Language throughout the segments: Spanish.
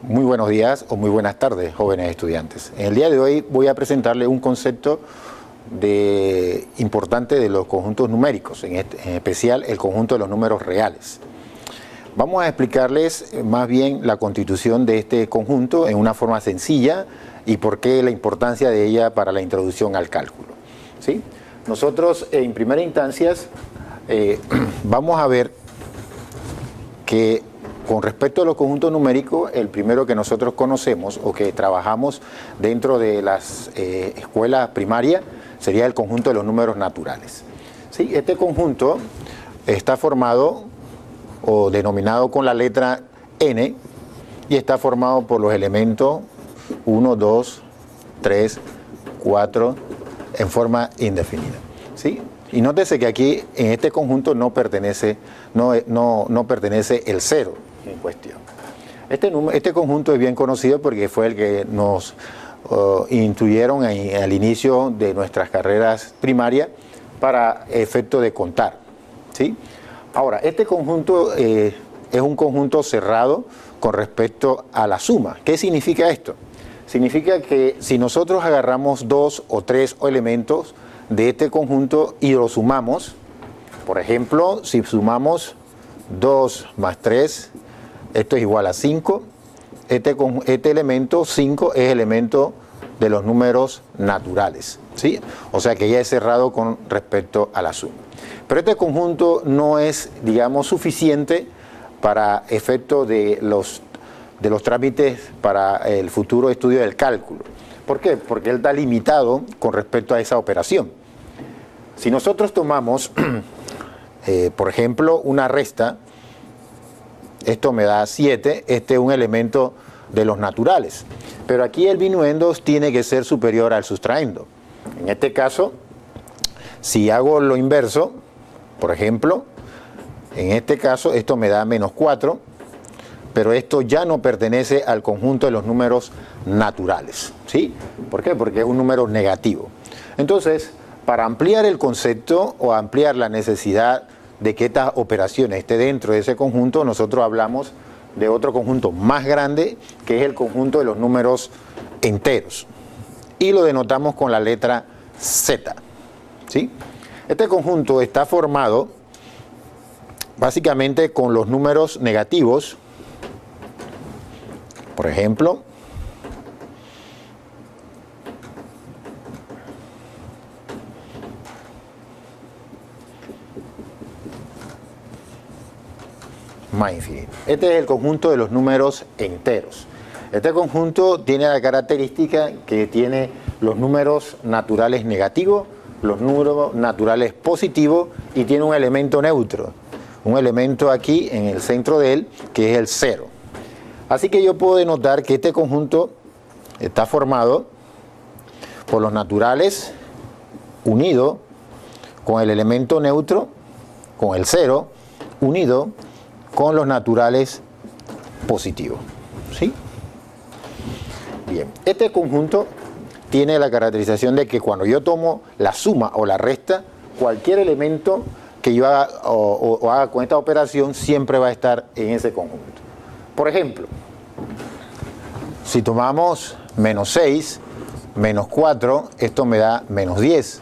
Muy buenos días o muy buenas tardes, jóvenes estudiantes. En el día de hoy voy a presentarles un concepto importante de los conjuntos numéricos, en especial el conjunto de los números reales. Vamos a explicarles más bien la constitución de este conjunto en una forma sencilla y por qué la importancia de ella para la introducción al cálculo. ¿Sí? Nosotros en primera instancia vamos a ver que con respecto a los conjuntos numéricos, el primero que nosotros conocemos o que trabajamos dentro de las escuelas primarias sería el conjunto de los números naturales. ¿Sí? Este conjunto está formado o denominado con la letra n y está formado por los elementos 1, 2, 3, 4 en forma indefinida. ¿Sí? Y nótese que aquí en este conjunto no pertenece el 0 en cuestión. Este conjunto es bien conocido porque fue el que nos instruyeron al inicio de nuestras carreras primarias para efecto de contar. ¿Sí? Ahora, este conjunto es un conjunto cerrado con respecto a la suma. ¿Qué significa esto? Significa que si nosotros agarramos 2 o 3 elementos de este conjunto y lo sumamos, por ejemplo, si sumamos 2 más 3, esto es igual a 5, este elemento 5 es elemento de los números naturales, ¿sí? O sea que ya es cerrado con respecto a la suma. Pero este conjunto no es, digamos, suficiente para efecto de los trámites para el futuro estudio del cálculo. ¿Por qué? Porque él está limitado con respecto a esa operación. Si nosotros tomamos, por ejemplo, una resta, esto me da 7, este es un elemento de los naturales. Pero aquí el binuendo tiene que ser superior al sustraendo. En este caso, si hago lo inverso, por ejemplo, en este caso esto me da menos 4, pero esto ya no pertenece al conjunto de los números naturales. ¿Sí? ¿Por qué? Porque es un número negativo. Entonces, para ampliar el concepto o ampliar la necesidad de que estas operaciones estén dentro de ese conjunto, nosotros hablamos de otro conjunto más grande, que es el conjunto de los números enteros. Y lo denotamos con la letra Z. ¿Sí? Este conjunto está formado básicamente con los números negativos. Por ejemplo, más infinito. Este es el conjunto de los números enteros. Este conjunto tiene la característica que tiene los números naturales negativos, los números naturales positivos y tiene un elemento neutro. Un elemento aquí en el centro de él que es el 0. Así que yo puedo denotar que este conjunto está formado por los naturales unido con el elemento neutro, con el 0, unido con los naturales positivos. ¿Sí? Bien, este conjunto tiene la caracterización de que cuando yo tomo la suma o la resta, cualquier elemento que yo haga o haga con esta operación siempre va a estar en ese conjunto. Por ejemplo, si tomamos menos 6, menos 4, esto me da menos 10.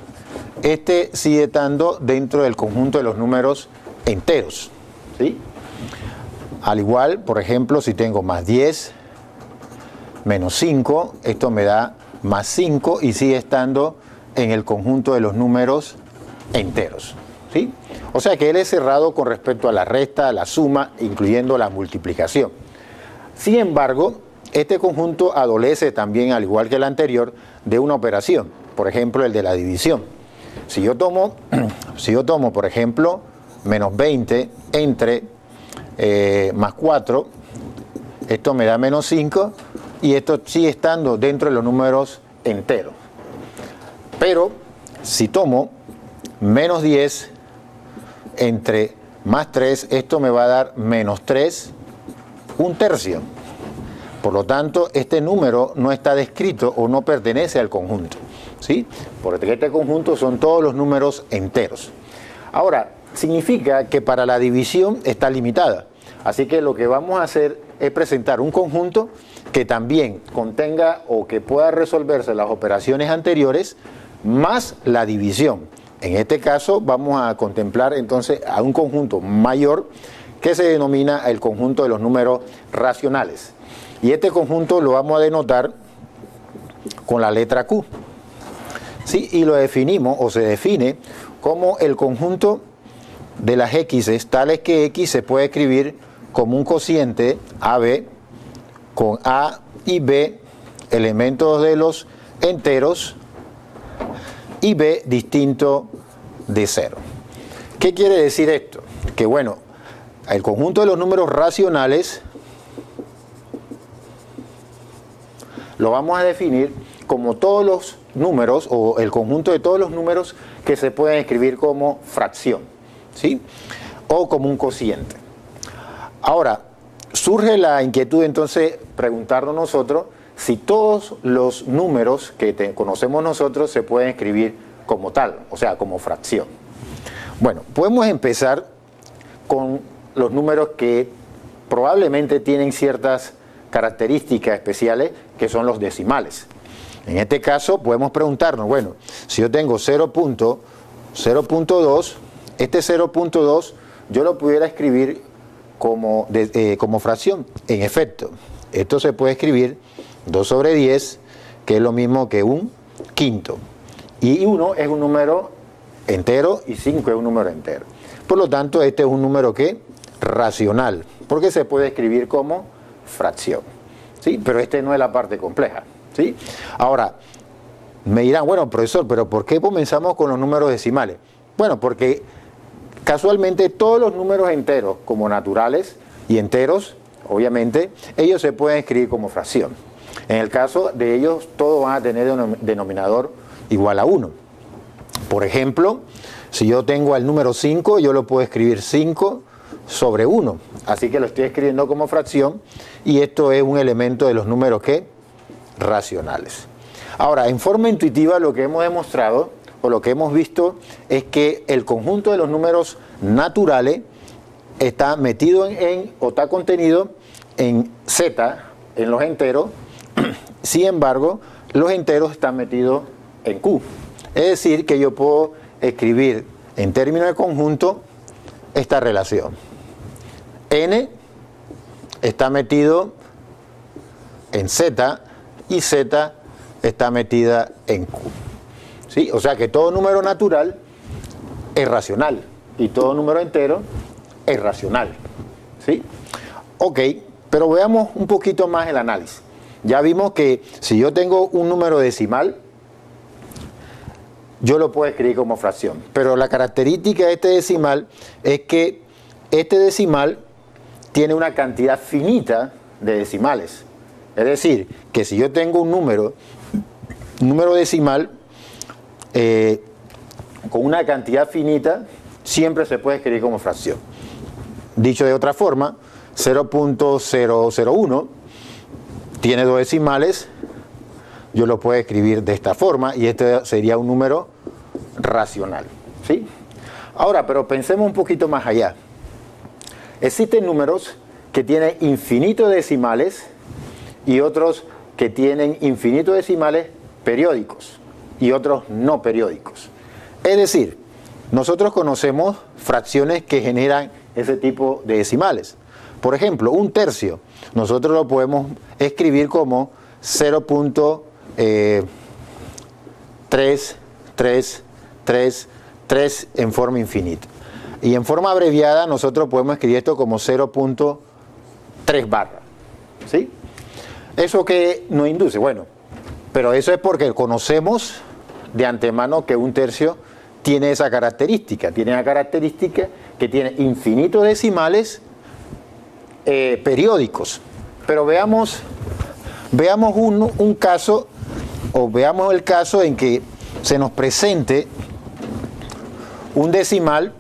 Este sigue estando dentro del conjunto de los números enteros. ¿Sí? Al igual, por ejemplo, si tengo más 10, menos 5, esto me da más 5 y sigue estando en el conjunto de los números enteros. ¿Sí? O sea que él es cerrado con respecto a la resta, a la suma, incluyendo la multiplicación. Sin embargo, este conjunto adolece también, al igual que el anterior, de una operación. Por ejemplo, el de la división. Si yo tomo, por ejemplo, menos 20 entre más 4, esto me da menos 5 y esto sigue estando dentro de los números enteros. Pero si tomo menos 10 entre más 3, esto me va a dar menos 3, un tercio. Por lo tanto, este número no está descrito o no pertenece al conjunto. ¿Sí? Porque este conjunto son todos los números enteros. Ahora, significa que para la división está limitada. Así que lo que vamos a hacer es presentar un conjunto que también contenga o que pueda resolverse las operaciones anteriores más la división. En este caso vamos a contemplar entonces a un conjunto mayor que se denomina el conjunto de los números racionales. Y este conjunto lo vamos a denotar con la letra Q. ¿Sí? Y lo definimos o se define como el conjunto de las X tales que X se puede escribir como un cociente AB con A y B elementos de los enteros y B distinto de 0. ¿Qué quiere decir esto? Que bueno, el conjunto de los números racionales lo vamos a definir como todos los números o el conjunto de todos los números que se pueden escribir como fracción, ¿sí? O como un cociente. Ahora, surge la inquietud entonces preguntarnos nosotros si todos los números que conocemos nosotros se pueden escribir como tal, o sea, como fracción. Bueno, podemos empezar con los números que probablemente tienen ciertas características especiales, que son los decimales. En este caso podemos preguntarnos, bueno, si yo tengo 0.2, este 0.2 yo lo pudiera escribir como fracción. En efecto, esto se puede escribir 2 sobre 10, que es lo mismo que un quinto. Y 1 es un número entero y 5 es un número entero. Por lo tanto, este es un número que racional, porque se puede escribir como fracción, ¿sí? Pero este no es la parte compleja, ¿sí? Ahora, me dirán, bueno, profesor, pero ¿por qué comenzamos con los números decimales? Bueno, porque casualmente todos los números enteros, como naturales y enteros, obviamente, ellos se pueden escribir como fracción. En el caso de ellos, todos van a tener denominador igual a 1. Por ejemplo, si yo tengo al número 5, yo lo puedo escribir 5 sobre 1. Así que lo estoy escribiendo como fracción y esto es un elemento de los números ¿qué? Racionales. Ahora, en forma intuitiva lo que hemos demostrado o lo que hemos visto es que el conjunto de los números naturales está metido o está contenido en Z, en los enteros. Sin embargo, los enteros están metidos en Q. Es decir, que yo puedo escribir en términos de conjunto esta relación. N está metido en Z y Z está metida en Q. ¿Sí? O sea que todo número natural es racional y todo número entero es racional. ¿Sí? Ok, pero veamos un poquito más el análisis. Ya vimos que si yo tengo un número decimal, yo lo puedo escribir como fracción. Pero la característica de este decimal es que este decimal tiene una cantidad finita de decimales. Es decir, que si yo tengo un número decimal con una cantidad finita, siempre se puede escribir como fracción. Dicho de otra forma, 0.001 tiene 2 decimales, yo lo puedo escribir de esta forma y este sería un número racional, ¿sí? Ahora, pero pensemos un poquito más allá. Existen números que tienen infinitos decimales y otros que tienen infinitos decimales periódicos y otros no periódicos. Es decir, nosotros conocemos fracciones que generan ese tipo de decimales. Por ejemplo, un tercio, nosotros lo podemos escribir como 0.33333 en forma infinita. Y en forma abreviada nosotros podemos escribir esto como 0.3 barra. ¿Sí? ¿Eso qué nos induce? Bueno, pero eso es porque conocemos de antemano que un tercio tiene esa característica. Tiene la característica que tiene infinitos decimales periódicos. Pero veamos un caso, o veamos el caso en que se nos presente un decimal,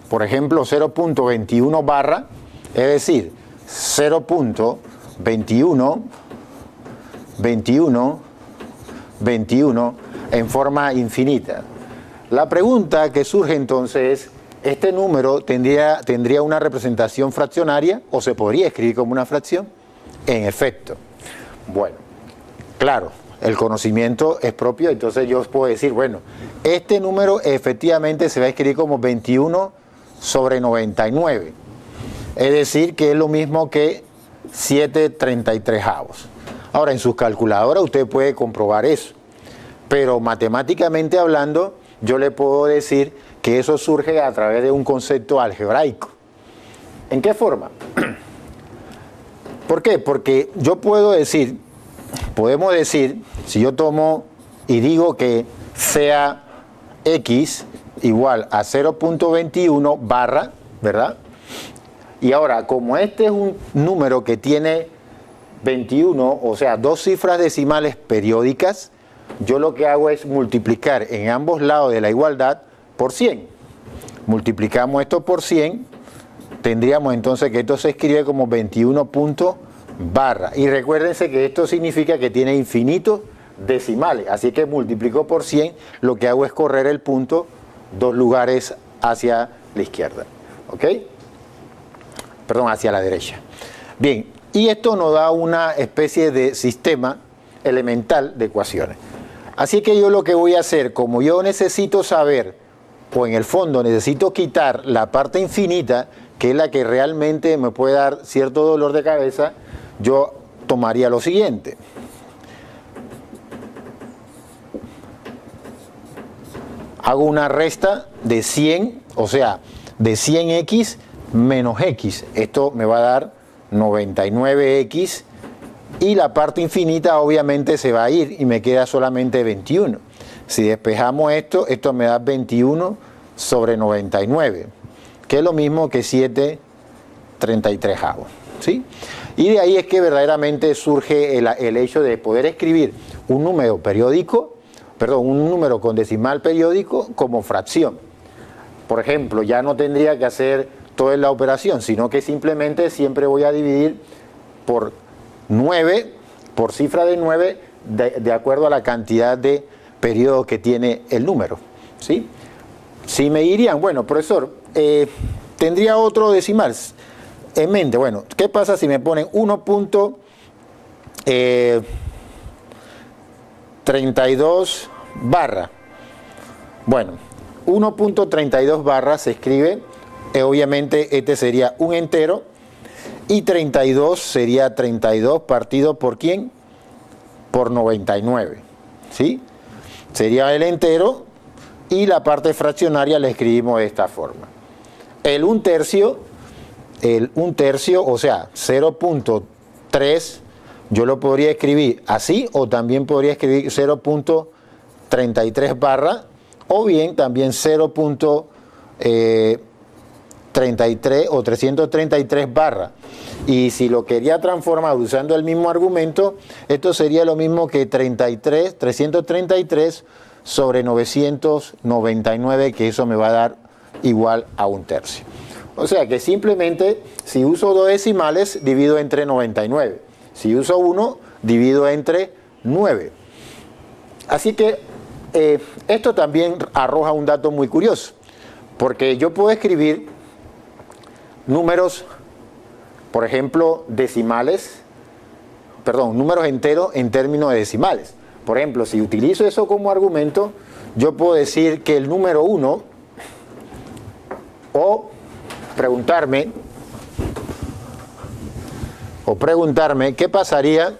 por ejemplo 0.21 barra, es decir, 0.21 en forma infinita. La pregunta que surge entonces es, este número tendría una representación fraccionaria o se podría escribir como una fracción. En efecto. Bueno, claro, el conocimiento es propio, entonces yo puedo decir, bueno, este número efectivamente se va a escribir como 21 sobre 99. Es decir, que es lo mismo que 7/33. Ahora, en sus calculadoras usted puede comprobar eso. Pero matemáticamente hablando, yo le puedo decir que eso surge a través de un concepto algebraico. ¿En qué forma? ¿Por qué? Porque yo podemos decir, si yo tomo y digo que sea x igual a 0.21 barra, ¿verdad? Y ahora, como este es un número que tiene 21, o sea, dos cifras decimales periódicas, yo lo que hago es multiplicar en ambos lados de la igualdad por 100. Multiplicamos esto por 100, tendríamos entonces que esto se escribe como 21 punto barra. Y recuérdense que esto significa que tiene infinitos decimales, así que multiplico por 100, lo que hago es correr el punto 2 lugares hacia la izquierda, ¿ok? Perdón, hacia la derecha. Bien, y esto nos da una especie de sistema elemental de ecuaciones. Así que yo lo que voy a hacer, como yo necesito saber, o en el fondo necesito quitar la parte infinita, que es la que realmente me puede dar cierto dolor de cabeza, yo tomaría lo siguiente. Hago una resta de 100, o sea, de 100x menos x. Esto me va a dar 99x y la parte infinita obviamente se va a ir y me queda solamente 21. Si despejamos esto, esto me da 21 sobre 99, que es lo mismo que 7/33, ¿sí? Y de ahí es que verdaderamente surge el hecho de poder escribir un número periódico, un número con decimal periódico como fracción. Por ejemplo, ya no tendría que hacer toda la operación, sino que simplemente siempre voy a dividir por 9, por cifra de 9, de acuerdo a la cantidad de periodos que tiene el número, ¿sí? Si me dirían, bueno, profesor, tendría otro decimal en mente. Bueno, ¿qué pasa si me ponen 1.32 barra? Bueno, 1.32 barra se escribe, obviamente este sería un entero, y 32 sería 32 partido por ¿quién? Por 99, ¿sí? Sería el entero y la parte fraccionaria la escribimos de esta forma. El 1/3, o sea, 0.3, yo lo podría escribir así o también podría escribir 0.33 barra o bien también 0.33 o 333 barra. Y si lo quería transformar usando el mismo argumento, esto sería lo mismo que 333 sobre 999, que eso me va a dar igual a 1/3. O sea que simplemente si uso dos decimales divido entre 99. Si uso 1 divido entre 9. Así que esto también arroja un dato muy curioso, porque yo puedo escribir números, por ejemplo, números enteros en términos de decimales. Por ejemplo, si utilizo eso como argumento, yo puedo decir que el número 1, o preguntarme qué pasaría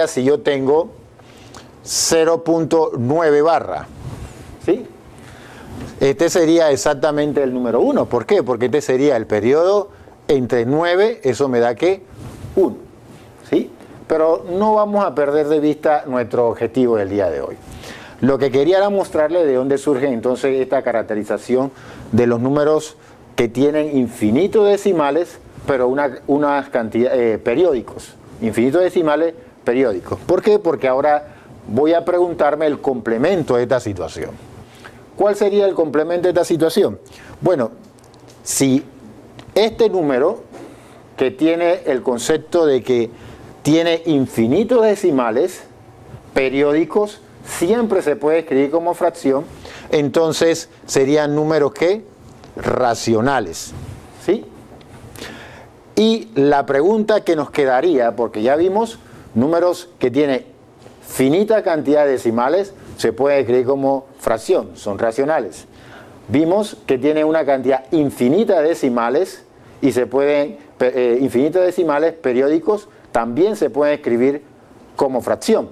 si yo tengo 0.9 barra, ¿sí? Este sería exactamente el número 1. ¿Por qué? Porque este sería el periodo entre 9, eso me da ¿qué? 1, ¿sí? Pero no vamos a perder de vista nuestro objetivo del día de hoy. Lo que quería era mostrarle de dónde surge entonces esta caracterización de los números que tienen infinitos decimales, pero unas cantidades periódicos, infinitos decimales periódicos. ¿Por qué? Porque ahora voy a preguntarme el complemento de esta situación. ¿Cuál sería el complemento de esta situación? Bueno, si este número, que tiene el concepto de que tiene infinitos decimales periódicos, siempre se puede escribir como fracción, entonces serían números ¿qué? Racionales. ¿Sí? Y la pregunta que nos quedaría, porque ya vimos números que tienen finita cantidad de decimales, se puede escribir como fracción, son racionales. Vimos que tiene una cantidad infinita de decimales y se pueden, infinitos decimales periódicos también se pueden escribir como fracción.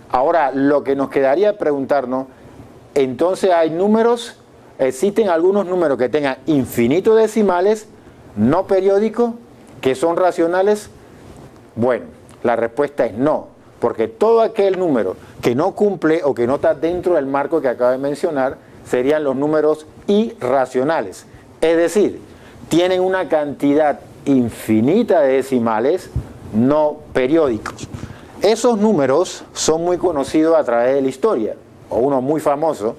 Ahora, lo que nos quedaría preguntarnos, entonces hay números, existen algunos números que tengan infinitos decimales no periódicos que son racionales. Bueno, la respuesta es no, porque todo aquel número que no cumple o que no está dentro del marco que acabo de mencionar serían los números irracionales, es decir, tienen una cantidad infinita de decimales no periódicos. Esos números son muy conocidos a través de la historia, o uno muy famoso.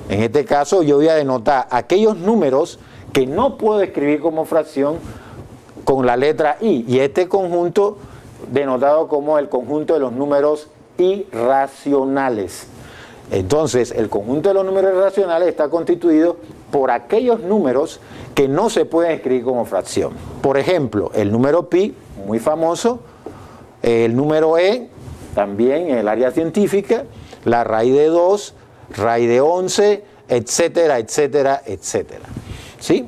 En este caso yo voy a denotar aquellos números que no puedo escribir como fracción con la letra I, y este conjunto denotado como el conjunto de los números irracionales. Entonces, el conjunto de los números irracionales está constituido por aquellos números que no se pueden escribir como fracción. Por ejemplo, el número pi, muy famoso, el número e, también en el área científica, la raíz de 2, raíz de 11, etcétera, etcétera, etcétera. ¿Sí?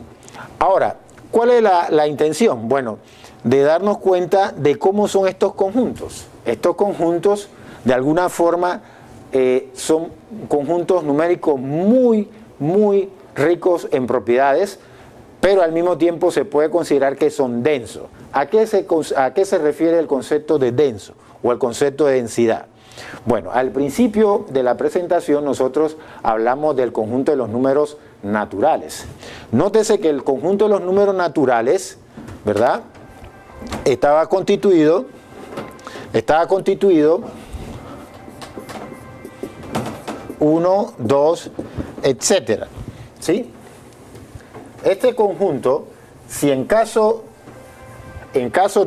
Ahora, ¿cuál es la intención? Bueno, de darnos cuenta de cómo son estos conjuntos. Estos conjuntos, de alguna forma, son conjuntos numéricos muy ricos en propiedades, pero al mismo tiempo se puede considerar que son densos. ¿A qué se refiere el concepto de denso o el concepto de densidad? Bueno, al principio de la presentación nosotros hablamos del conjunto de los números naturales. Nótese que el conjunto de los números naturales, ¿verdad?, estaba constituido 1, 2, etcétera. ¿Sí? Este conjunto, si en caso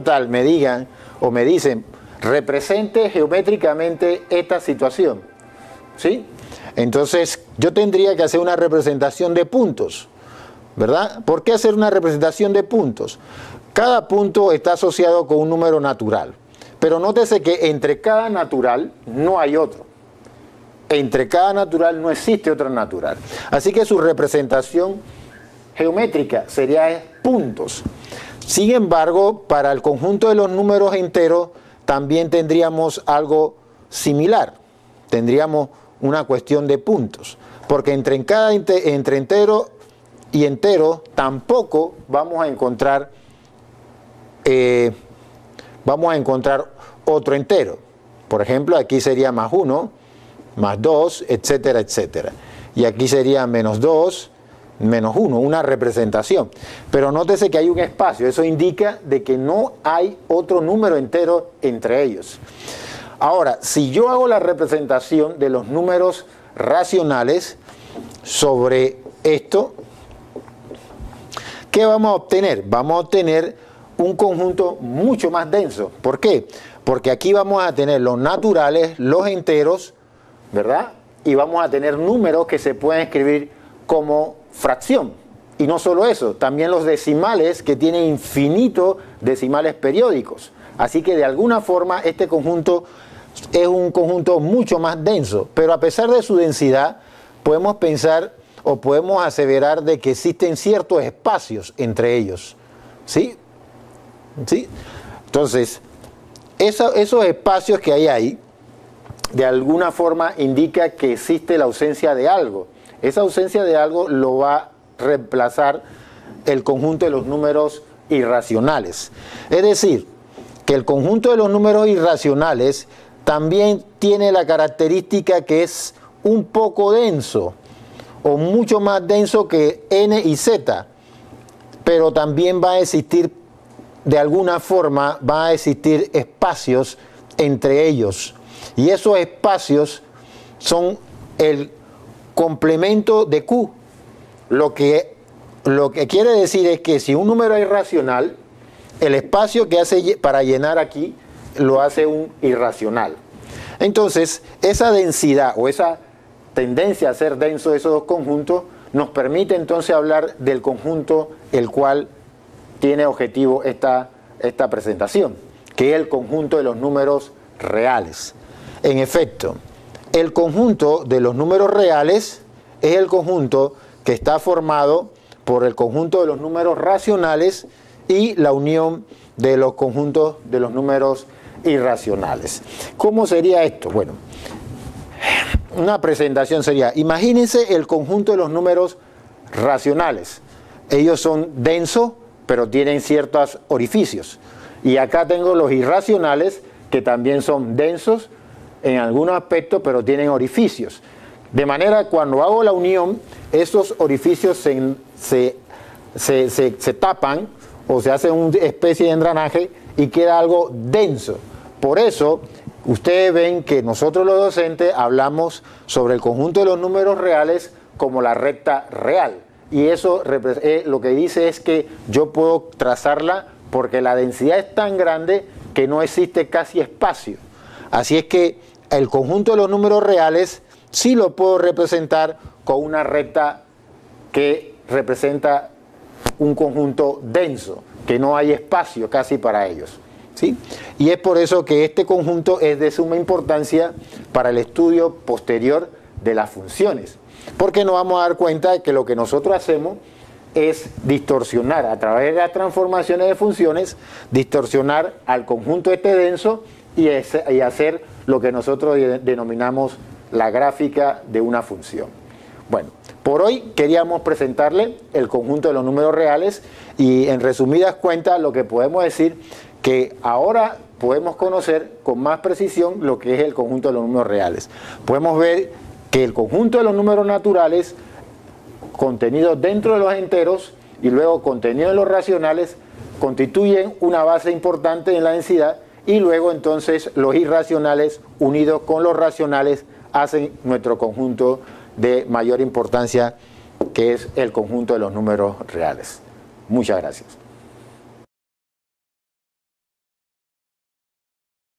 tal me digan o me dicen represente geométricamente esta situación, ¿sí? Entonces yo tendría que hacer una representación de puntos, ¿verdad? ¿Por qué hacer una representación de puntos? Cada punto está asociado con un número natural, pero nótese que entre cada natural no hay otro. Entre cada natural no existe otro natural. Así que su representación geométrica sería puntos. Sin embargo, para el conjunto de los números enteros también tendríamos algo similar. Tendríamos una cuestión de puntos, porque entre entero y entero tampoco vamos a encontrar otro entero. Por ejemplo, aquí sería más 1, más 2, etcétera, etcétera. Y aquí sería menos 2, menos 1, una representación. Pero nótese que hay un espacio, eso indica de que no hay otro número entero entre ellos. Ahora, si yo hago la representación de los números racionales sobre esto, ¿qué vamos a obtener? Vamos a obtener un conjunto mucho más denso. ¿Por qué? Porque aquí vamos a tener los naturales, los enteros, ¿verdad? Y vamos a tener números que se pueden escribir como fracción. Y no solo eso, también los decimales que tienen infinitos decimales periódicos. Así que de alguna forma este conjunto es un conjunto mucho más denso. Pero a pesar de su densidad, podemos pensar o podemos aseverar de que existen ciertos espacios entre ellos. ¿Sí? ¿Sí? Entonces, esos espacios que hay ahí, de alguna forma indica que existe la ausencia de algo. Esa ausencia de algo lo va a reemplazar el conjunto de los números irracionales. Es decir, que el conjunto de los números irracionales también tiene la característica que es un poco denso, o mucho más denso que n y z, pero también va a existir, de alguna forma, va a existir espacios entre ellos. Y esos espacios son el complemento de Q. Lo que quiere decir es que si un número es irracional, el espacio que hace para llenar aquí lo hace un irracional. Entonces, esa densidad o esa tendencia a ser denso de esos dos conjuntos, nos permite entonces hablar del conjunto el cual tiene objetivo esta presentación, que es el conjunto de los números reales. En efecto, el conjunto de los números reales es el conjunto que está formado por el conjunto de los números racionales y la unión de los conjuntos de los números irracionales. ¿Cómo sería esto? Bueno, una presentación sería, imagínense el conjunto de los números racionales. Ellos son densos, pero tienen ciertos orificios. Y acá tengo los irracionales, que también son densos en algunos aspectos, pero tienen orificios. De manera que cuando hago la unión, esos orificios se tapan o se hace una especie de engranaje y queda algo denso. Por eso, ustedes ven que nosotros los docentes hablamos sobre el conjunto de los números reales como la recta real. Y eso lo que dice es que yo puedo trazarla porque la densidad es tan grande que no existe casi espacio. Así es que el conjunto de los números reales sí lo puedo representar con una recta que representa un conjunto denso, que no hay espacio casi para ellos, ¿sí? Y es por eso que este conjunto es de suma importancia para el estudio posterior de las funciones, porque nos vamos a dar cuenta de que lo que nosotros hacemos es distorsionar a través de las transformaciones de funciones, distorsionar al conjunto este denso y hacer lo que nosotros denominamos la gráfica de una función. Bueno, por hoy queríamos presentarle el conjunto de los números reales y en resumidas cuentas lo que podemos decir que ahora podemos conocer con más precisión lo que es el conjunto de los números reales. Podemos ver que el conjunto de los números naturales contenidos dentro de los enteros y luego contenidos en los racionales constituyen una base importante en la densidad y luego entonces los irracionales unidos con los racionales hacen nuestro conjunto de mayor importancia, que es el conjunto de los números reales. Muchas gracias.